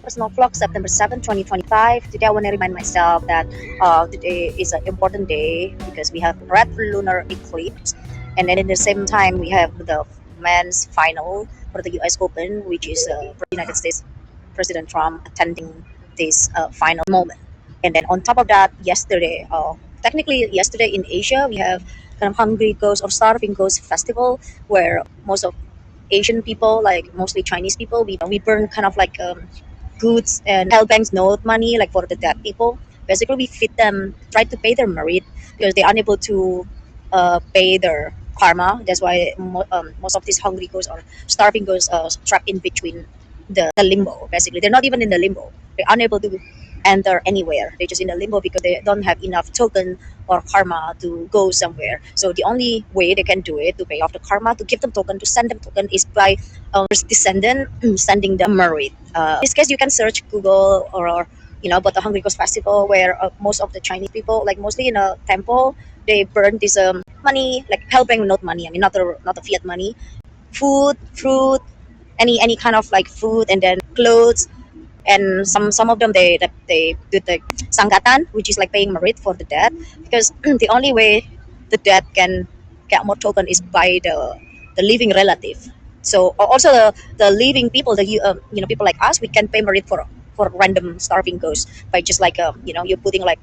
personal vlog, September 7, 2025. Today I want to remind myself that today is an important day because we have red lunar eclipse, and then at the same time we have the men's final for the US Open, which is United States President Trump attending this final moment. And then on top of that, technically yesterday in Asia, we have kind of Hungry Ghost or Starving Ghost Festival, where most of Asian people, like mostly Chinese people, we burn kind of like goods and help banks note money, like for the dead people. Basically, we feed them, try to pay their merit because they're unable to pay their karma. That's why most of these hungry ghosts or starving ghosts trapped in between the limbo. Basically, they're not even in the limbo. They're unable to enter anywhere. They're just in the limbo because they don't have enough token or karma to go somewhere. So the only way they can do it to pay off the karma, to give them token, to send them token, is by descendant sending them merit. In this case, you can search Google or about the Hungry Ghost Festival, where most of the Chinese people, like mostly in a temple, they burn this money, like helping, not money. I mean, not the fiat money, food, fruit, any kind of like food, and then clothes. And some of them they do the sangatan, which is like paying merit for the dead, because the only way the dead can get more token is by the living relative. So also the living people, people like us, we can pay merit for random starving ghosts by just like you're putting like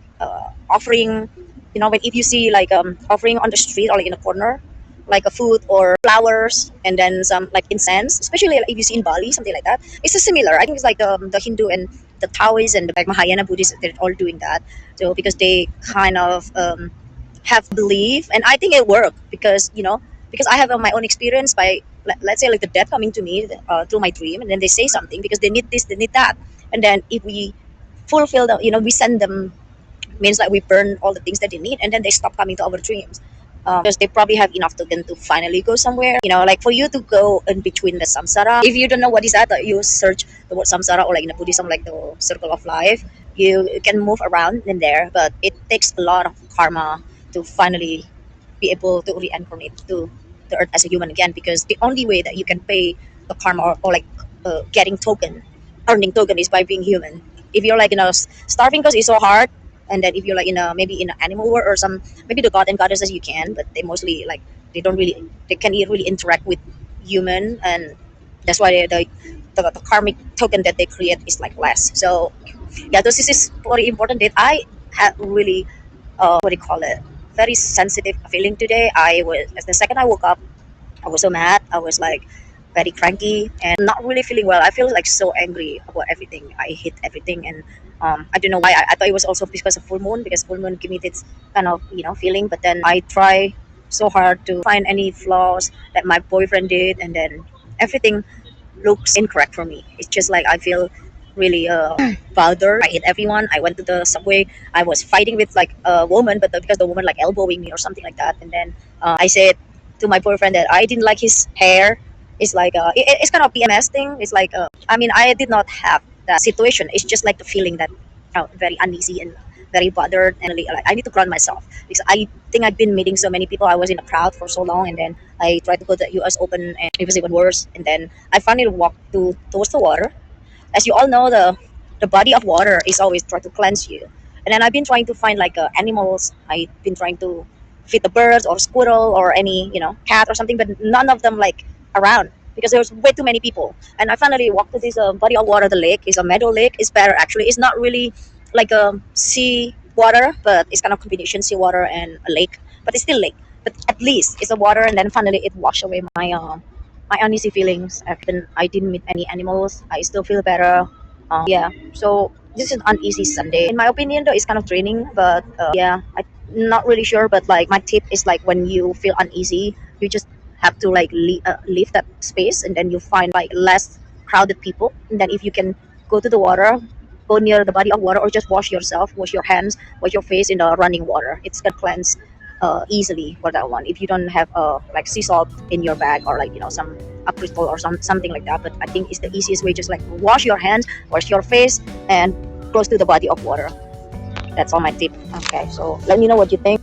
offering, when if you see like offering on the street or like in a corner, like a food or flowers, and then some like incense, especially like if you see in Bali, something like that. It's a similar, I think it's like the Hindu and the Taoists and the like Mahayana Buddhists, they're all doing that. So because they kind of have belief, and I think it worked because because I have my own experience by let's say like the dead coming to me through my dream, and then they say something because they need this, they need that, and then if we fulfill the, we send them, means like we burn all the things that they need, and then they stop coming to our dreams, because they probably have enough token to finally go somewhere. Like for you to go in between the samsara, if you don't know what is that, you search the word samsara, or like in the Buddhism, like the circle of life. You can move around in there, but it takes a lot of karma to finally be able to reincarnate to the earth as a human again, because the only way that you can pay the karma, or like getting token, earning token, is by being human. If you're like starving because it's so hard, and then if you're like maybe in an animal world or some, maybe the god and goddesses you can, but they mostly like they can't really interact with human, and that's why the karmic token that they create is like less. So yeah, this is very important that I had really what do you call it, very sensitive feeling today. I was, as the second I woke up, I was so mad. I was like very cranky and not really feeling well. I feel like so angry about everything. I hate everything, and I don't know why. I thought it was also because of full moon, because full moon give me this kind of feeling. But then I try so hard to find any flaws that my boyfriend did, and then everything looks incorrect for me. It's just like I feel really bothered. I hate everyone. I went to the subway. I was fighting with like a woman, but because the woman like elbowing me or something like that, and then I said to my boyfriend that I didn't like his hair. It's like it's kind of PMS thing. It's like I mean, I did not have that situation. It's just like the feeling that very uneasy and very bothered, and really, like, I need to ground myself, because I think I've been meeting so many people. I was in a crowd for so long, and then I tried to go to the US Open, and it was even worse. And then I finally walked towards the water. As you all know, the body of water is always trying to cleanse you. And then I've been trying to find like animals. I've been trying to feed the birds or squirrel or any cat or something, but none of them like around, because there's way too many people. And I finally walked to this body of water. The lake is a meadow lake. It's better actually. It's not really like a sea water, but it's kind of combination sea water and a lake. But it's still lake. But at least it's a water. And then finally it washed away my uneasy feelings. I didn't meet any animals. I still feel better. Yeah. So this is an uneasy Sunday. In my opinion, though, it's kind of draining. But yeah, I'm not really sure. But like my tip is like when you feel uneasy, you just have to like leave that space, and then you find like less crowded people. And then if you can go to the water, go near the body of water, or just wash yourself, wash your hands, wash your face in the running water. It's gonna cleanse easily for that one. If you don't have like sea salt in your bag, or like some a crystal or something like that, but I think it's the easiest way. Just like wash your hands, wash your face, and close to the body of water. That's all my tip. Okay, so let me know what you think.